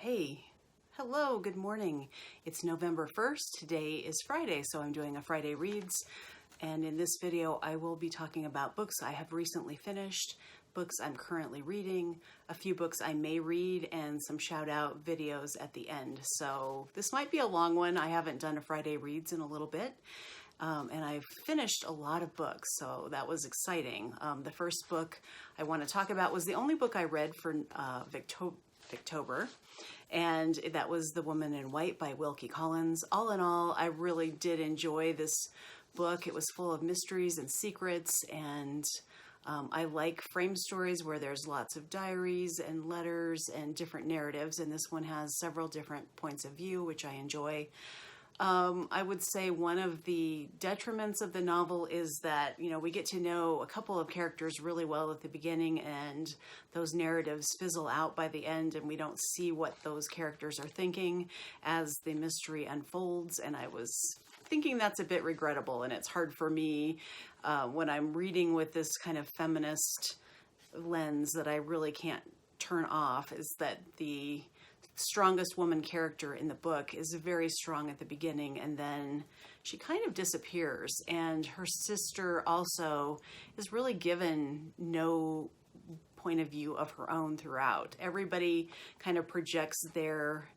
Hey, hello, good morning. It's November 1st. Today is Friday, so I'm doing a Friday Reads. And in this video, I will be talking about books I have recently finished, books I'm currently reading, a few books I may read, and some shout out videos at the end. So this might be a long one. I haven't done a Friday Reads in a little bit. And I've finished a lot of books, so that was exciting. The first book I want to talk about was the only book I read for Victober, and that was The Woman in White by Wilkie Collins. All in all, I really did enjoy this book. It was full of mysteries and secrets, and I like frame stories where there's lots of diaries and letters and different narratives, and this one has several different points of view, which I enjoy. I would say one of the detriments of the novel is that, we get to know a couple of characters really well at the beginning, and those narratives fizzle out by the end, and we don't see what those characters are thinking as the mystery unfolds. And I was thinking that's a bit regrettable, and it's hard for me when I'm reading with this kind of feminist lens that I really can't turn off, is that the strongest woman character in the book is very strong at the beginning, and then she kind of disappears, and her sister also is really given no point of view of her own throughout. Everybody kind of projects their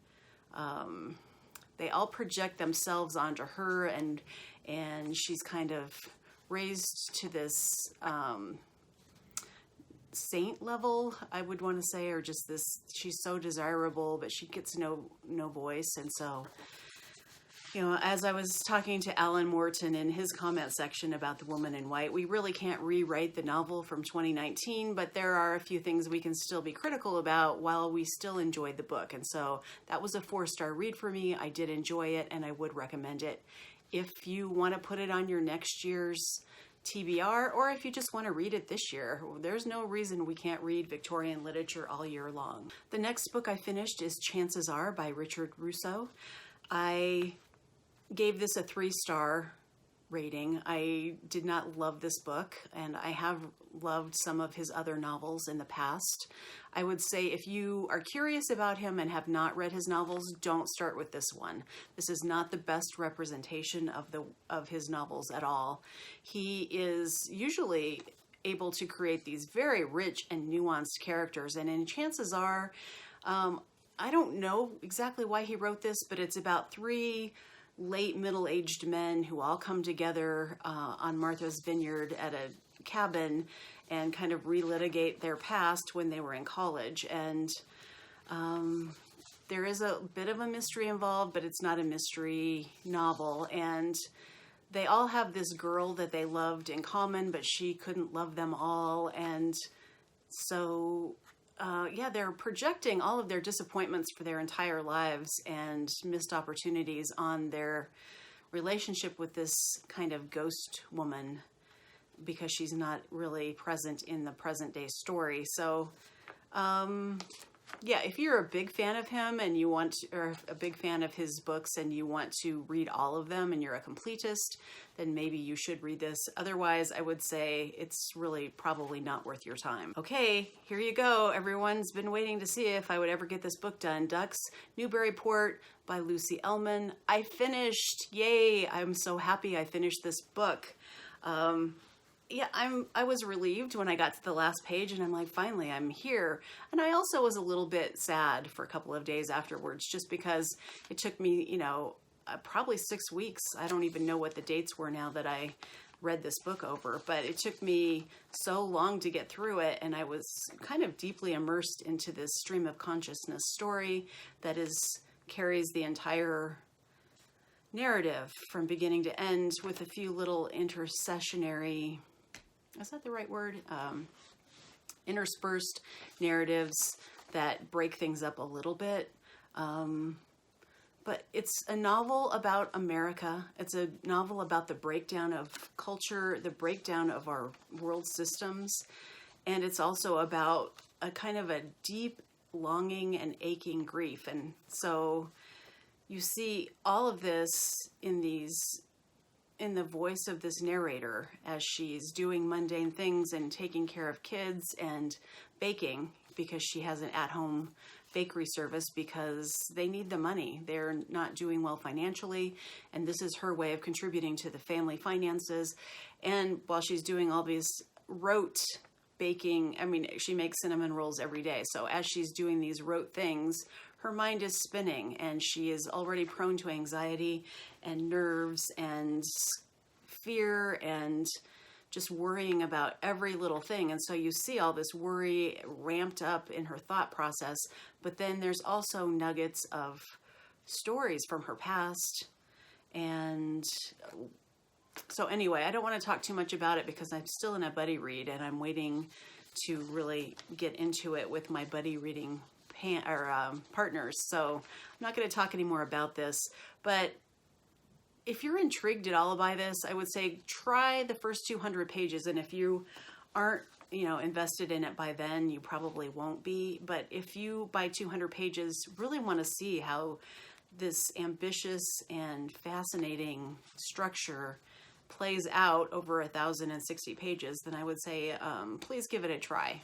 they all project themselves onto her, and she's kind of raised to this saint level, I would want to say, or just this, she's so desirable, but she gets no voice. And so, as I was talking to Alan Morton in his comment section about The Woman in White, we really can't rewrite the novel from 2019, but there are a few things we can still be critical about while we still enjoyed the book. And so that was a 4-star read for me. I did enjoy it, and I would recommend it if you want to put it on your next year's TBR, or if you just want to read it this year. There's no reason we can't read Victorian literature all year long. The next book I finished is Chances Are by Richard Russo. I gave this a 3-star rating. I did not love this book, and I have loved some of his other novels in the past. I would say if you are curious about him and have not read his novels, don't start with this one. This is not the best representation of his novels at all. He is usually able to create these very rich and nuanced characters, and in Chances Are, I don't know exactly why he wrote this, but it's about 3 late middle-aged men who all come together on Martha's Vineyard at a cabin and kind of relitigate their past when they were in college. And there is a bit of a mystery involved, but it's not a mystery novel. And they all have this girl that they loved in common, but she couldn't love them all. And so they're projecting all of their disappointments for their entire lives and missed opportunities on their relationship with this kind of ghost woman, because she's not really present in the present day story. So, if you're a big fan of him and you want to, or a big fan of his books and you want to read all of them and you're a completist, then maybe you should read this. Otherwise, I would say it's really probably not worth your time. Okay, here you go. Everyone's been waiting to see if I would ever get this book done. Ducks, Newburyport by Lucy Ellmann. I finished. Yay! I'm so happy I finished this book. I was relieved when I got to the last page, and I'm like, finally, I'm here. And I also was a little bit sad for a couple of days afterwards, just because it took me, probably 6 weeks. I don't even know what the dates were now that I read this book over, but it took me so long to get through it, and I was kind of deeply immersed into this stream of consciousness story that carries the entire narrative from beginning to end, with a few little intercessionary, is that the right word? Interspersed narratives that break things up a little bit. But it's a novel about America. It's a novel about the breakdown of culture, the breakdown of our world systems. And it's also about a kind of a deep longing and aching grief. And so you see all of this in the voice of this narrator as she's doing mundane things and taking care of kids and baking, because she has an at-home bakery service because they need the money. They're not doing well financially, and this is her way of contributing to the family finances. And while she's doing all these rote baking, I mean, she makes cinnamon rolls every day. So as she's doing these rote things, her mind is spinning, and she is already prone to anxiety and nerves and fear and just worrying about every little thing. And so you see all this worry ramped up in her thought process, but then there's also nuggets of stories from her past. And so anyway, I don't want to talk too much about it because I'm still in a buddy read, and I'm waiting to really get into it with my buddy reading partners. So I'm not going to talk any more about this, but if you're intrigued at all by this, I would say try the first 200 pages. And if you aren't, invested in it by then, you probably won't be. But if you, by 200 pages, really want to see how this ambitious and fascinating structure plays out over 1,060 pages, then I would say, please give it a try.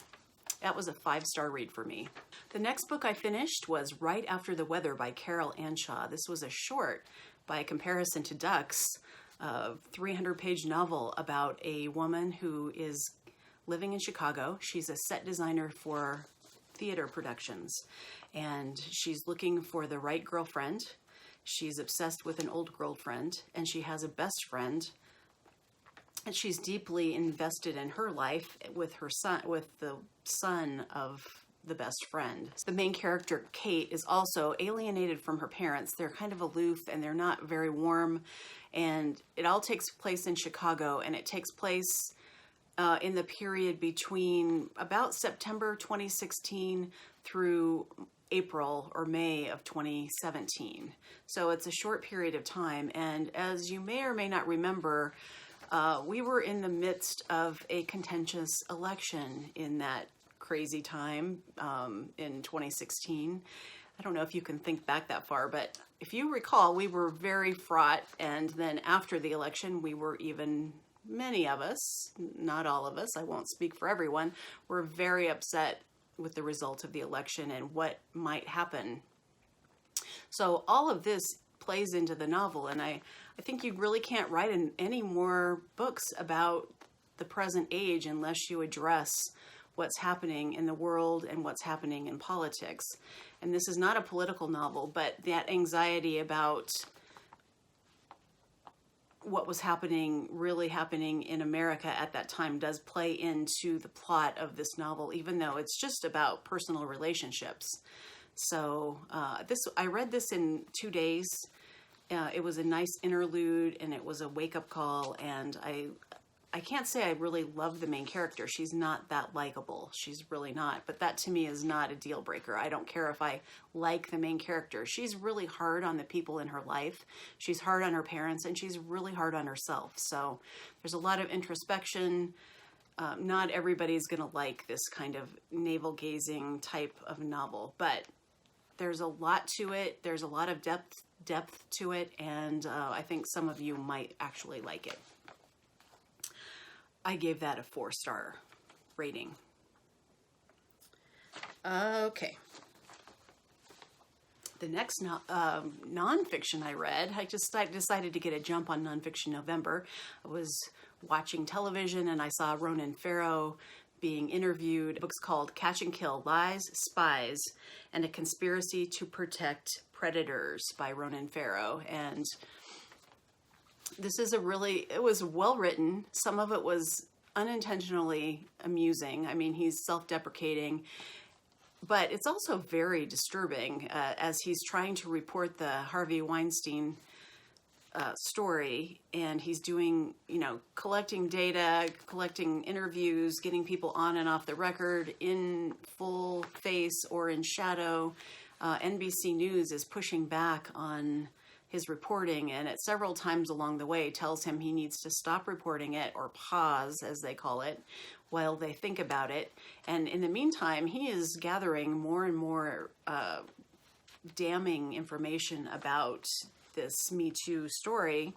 That was a 5-star read for me. The next book I finished was Right After the Weather by Carol Anshaw. This was a short, by comparison to Ducks, a 300-page novel about a woman who is living in Chicago. She's a set designer for theater productions, and she's looking for the right girlfriend. She's obsessed with an old girlfriend, and she has a best friend, and she's deeply invested in her life with her son, with the son of the best friend. The main character, Kate, is also alienated from her parents. They're kind of aloof and they're not very warm. And it all takes place in Chicago, and it takes place in the period between about September 2016 through April or May of 2017. So it's a short period of time. And as you may or may not remember, we were in the midst of a contentious election in that crazy time in 2016. I don't know if you can think back that far, but if you recall, we were very fraught. And then after the election, we were even, many of us, not all of us, I won't speak for everyone, were very upset with the result of the election and what might happen. So all of this plays into the novel, and I think you really can't write any more books about the present age unless you address what's happening in the world and what's happening in politics. And this is not a political novel, but that anxiety about what was really happening in America at that time does play into the plot of this novel, even though it's just about personal relationships. So I read this in 2 days. It was a nice interlude, and it was a wake-up call, and I can't say I really love the main character. She's not that likable. She's really not. But that to me is not a deal breaker. I don't care if I like the main character. She's really hard on the people in her life. She's hard on her parents, and she's really hard on herself. So there's a lot of introspection. Not everybody's going to like this kind of navel-gazing type of novel, but there's a lot to it. There's a lot of depth to it, and I think some of you might actually like it. I gave that a 4-star rating. Okay. The next nonfiction I read, I just decided to get a jump on Nonfiction November. I was watching television and I saw Ronan Farrow being interviewed. The book's called Catch and Kill: Lies, Spies, and a Conspiracy to Protect Predators by Ronan Farrow. And this is it was well written. Some of it was unintentionally amusing. I mean, he's self-deprecating, but it's also very disturbing as he's trying to report the Harvey Weinstein story, and he's doing, collecting data, collecting interviews, getting people on and off the record in full face or in shadow. NBC News is pushing back on his reporting, and at several times along the way tells him he needs to stop reporting it, or pause, as they call it, while they think about it. And in the meantime, he is gathering more and more damning information about this Me Too story,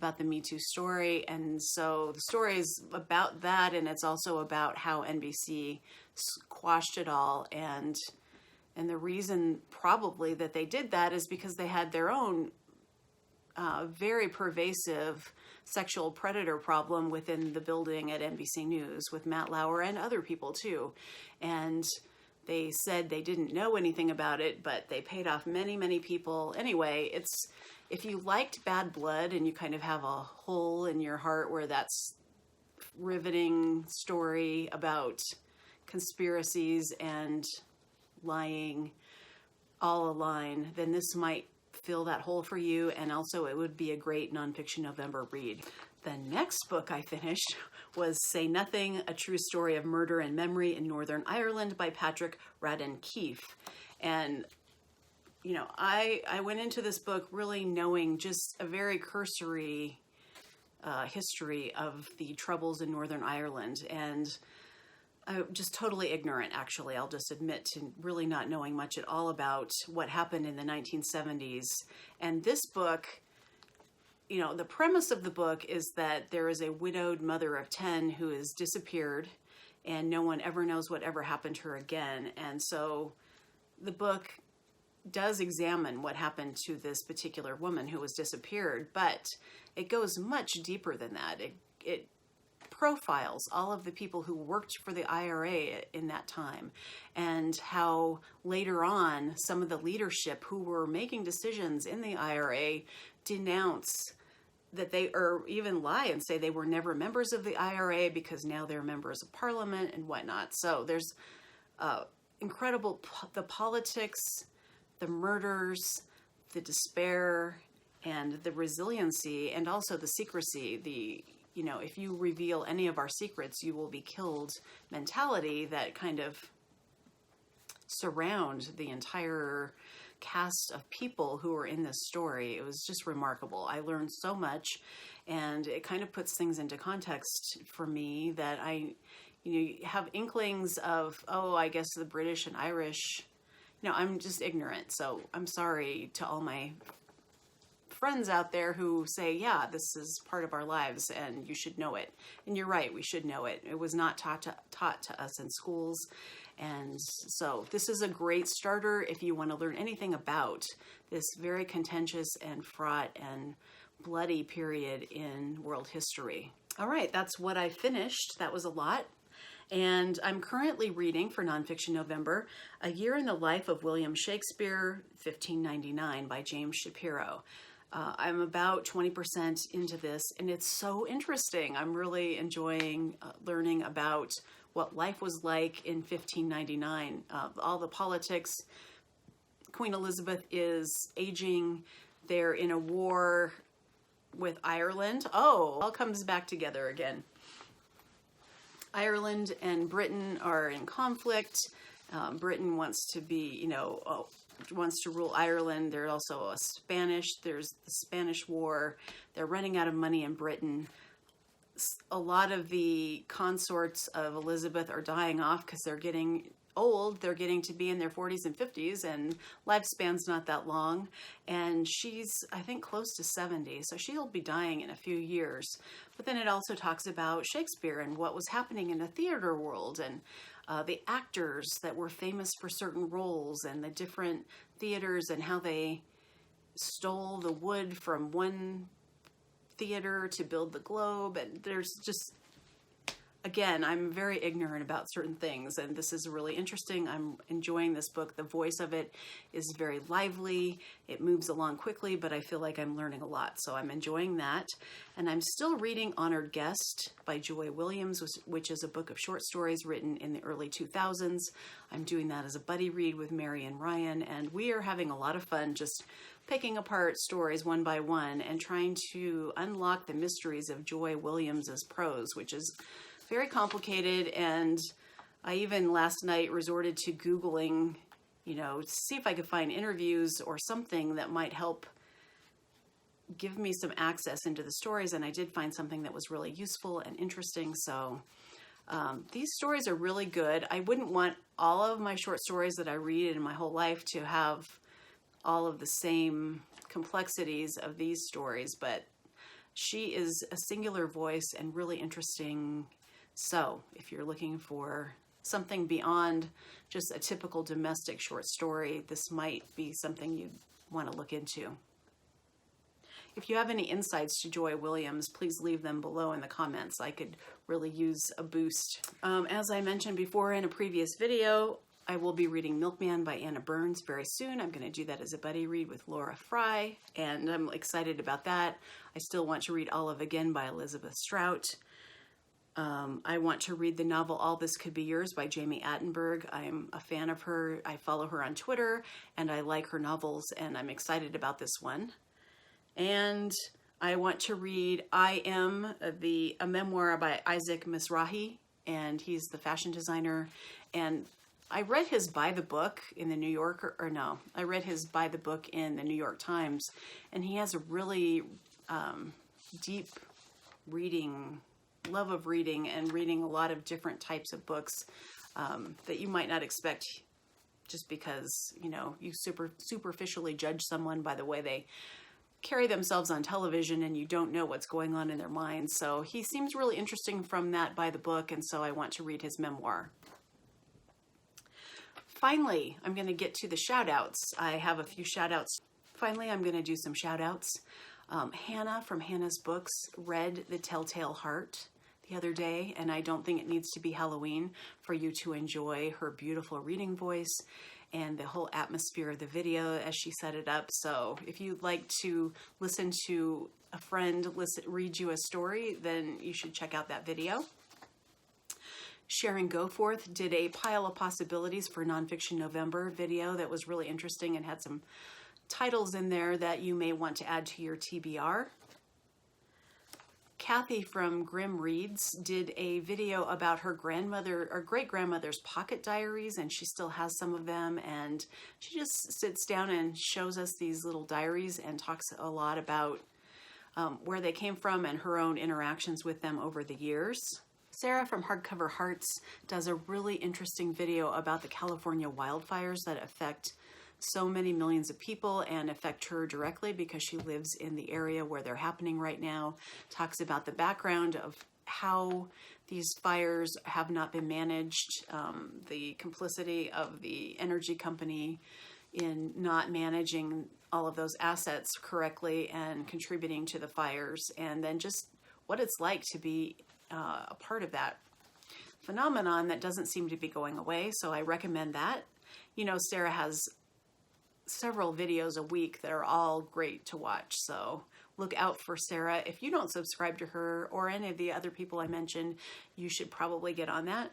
and so the story is about that, and it's also about how NBC squashed it all and And the reason probably that they did that is because they had their own very pervasive sexual predator problem within the building at NBC News with Matt Lauer and other people too. And they said they didn't know anything about it, but they paid off many, many people. Anyway, if you liked Bad Blood and you kind of have a hole in your heart where that's riveting story about conspiracies and lying all align, then this might fill that hole for you, and also it would be a great nonfiction November read. The next book I finished was Say Nothing, A True Story of Murder and Memory in Northern Ireland by Patrick Radden Keefe. And, you know, I went into this book really knowing just a very cursory history of the troubles in Northern Ireland, and I'm just totally ignorant, actually. I'll just admit to really not knowing much at all about what happened in the 1970s. And this book, you know, the premise of the book is that there is a widowed mother of 10 who has disappeared, and no one ever knows what ever happened to her again. And so the book does examine what happened to this particular woman who was disappeared, but it goes much deeper than that. It profiles all of the people who worked for the IRA in that time, and how later on some of the leadership who were making decisions in the IRA denounce that they, or even lie and say they were never members of the IRA because now they're members of parliament and whatnot. So there's incredible, the politics, the murders, the despair, and the resiliency, and also the secrecy, you know, if you reveal any of our secrets, you will be killed mentality that kind of surround the entire cast of people who were in this story. It was just remarkable. I learned so much, and it kind of puts things into context for me that you have inklings of, oh, I guess the British and Irish, you know, I'm just ignorant. So I'm sorry to all my friends out there who say, yeah, this is part of our lives and you should know it. And you're right, we should know it. It was not taught to us in schools. And so this is a great starter if you want to learn anything about this very contentious and fraught and bloody period in world history. All right, that's what I finished. That was a lot. And I'm currently reading for Nonfiction November, A Year in the Life of William Shakespeare, 1599 by James Shapiro. I'm about 20% into this, and it's so interesting. I'm really enjoying learning about what life was like in 1599. All the politics. Queen Elizabeth is aging. They're in a war with Ireland. Oh, it all comes back together again. Ireland and Britain are in conflict. Britain wants to be, wants to rule Ireland. There's also there's the Spanish War. They're running out of money in Britain. A lot of the consorts of Elizabeth are dying off because they're getting old. They're getting to be in their 40s and 50s, and lifespan's not that long. And she's, I think, close to 70, so she'll be dying in a few years. But then it also talks about Shakespeare and what was happening in the theater world, and the actors that were famous for certain roles, and the different theaters and how they stole the wood from one theater to build the Globe. And there's just, again, I'm very ignorant about certain things, and this is really interesting. I'm enjoying this book. The voice of it is very lively. It moves along quickly, but I feel like I'm learning a lot, so I'm enjoying that. And I'm still reading Honored Guest by Joy Williams, which is a book of short stories written in the early 2000s. I'm doing that as a buddy read with Mary and Ryan, and we are having a lot of fun just picking apart stories one by one and trying to unlock the mysteries of Joy Williams's prose, which is very complicated. And I even last night resorted to Googling, to see if I could find interviews or something that might help give me some access into the stories. And I did find something that was really useful and interesting. So these stories are really good. I wouldn't want all of my short stories that I read in my whole life to have all of the same complexities of these stories, but she is a singular voice and really interesting. So if you're looking for something beyond just a typical domestic short story, this might be something you'd want to look into. If you have any insights to Joy Williams, please leave them below in the comments. I could really use a boost. As I mentioned before in a previous video, I will be reading Milkman by Anna Burns very soon. I'm going to do that as a buddy read with Laura Fry, and I'm excited about that. I still want to read Olive Again by Elizabeth Strout. I want to read the novel All This Could Be Yours by Jamie Attenberg. I'm a fan of her. I follow her on Twitter, and I like her novels, and I'm excited about this one. And I want to read I Am, a memoir by Isaac Mizrahi, and he's the fashion designer. And I read his By the Book in the New Yorker, or no, I read his By the Book in the New York Times, and he has a really deep love of reading and reading a lot of different types of books that you might not expect just because, you know, you superficially judge someone by the way they carry themselves on television and you don't know what's going on in their minds. So he seems really interesting from that By the Book, and so I want to read his memoir. Finally, I'm going to get to the shout outs. I have a few shout outs. Finally, I'm going to do some shout outs. Hannah from Hannah's Books read The Telltale Heart the other day, and I don't think it needs to be Halloween for you to enjoy her beautiful reading voice and the whole atmosphere of the video as she set it up. So if you'd like to listen to a friend read you a story, then you should check out that video. Sharon Goforth did a Pile of Possibilities for Nonfiction November video that was really interesting and had some titles in there that you may want to add to your TBR. Kathy from Grimm Reads did a video about her grandmother or great-grandmother's pocket diaries, and she still has some of them, and she just sits down and shows us these little diaries and talks a lot about where they came from and her own interactions with them over the years. Sarah from Hardcover Hearts does a really interesting video about the California wildfires that affect so many millions of people and affect her directly because she lives in the area where they're happening right now. Talks about the background of how these fires have not been managed, the complicity of the energy company in not managing all of those assets correctly and contributing to the fires, and then just what it's like to be a part of that phenomenon that doesn't seem to be going away. So I recommend that. You know, Sarah has several videos a week that are all great to watch, so look out for Sarah. If you don't subscribe to her or any of the other people I mentioned, you should probably get on that.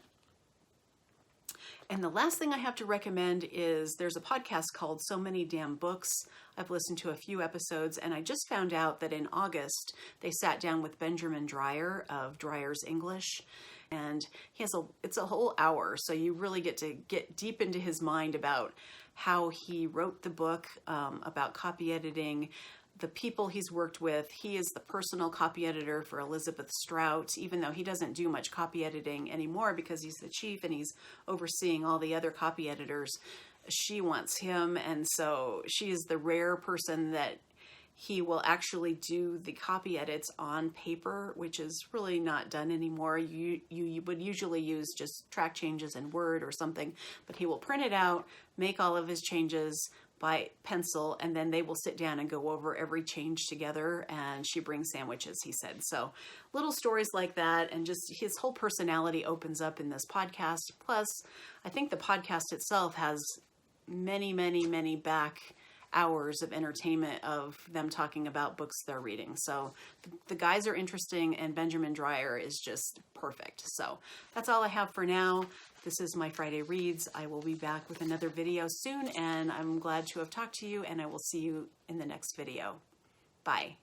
And the last thing I have to recommend is there's a podcast called So Many Damn Books. I've listened to a few episodes, and I just found out that in August they sat down with Benjamin Dreyer of Dreyer's English, and it's a whole hour, so you really get to get deep into his mind about how he wrote the book, about copy editing, the people he's worked with. He is the personal copy editor for Elizabeth Strout, even though he doesn't do much copy editing anymore because he's the chief and he's overseeing all the other copy editors. She wants him, and so she is the rare person that he will actually do the copy edits on paper, which is really not done anymore. You would usually use just track changes in Word or something, but he will print it out, make all of his changes by pencil, and then they will sit down and go over every change together, and she brings sandwiches, he said. So little stories like that, and just his whole personality opens up in this podcast. Plus, I think the podcast itself has many, many, many back hours of entertainment of them talking about books they're reading. So the guys are interesting, and Benjamin Dreyer is just perfect. So that's all I have for now. This is my Friday Reads. I will be back with another video soon, and I'm glad to have talked to you, and I will see you in the next video. Bye.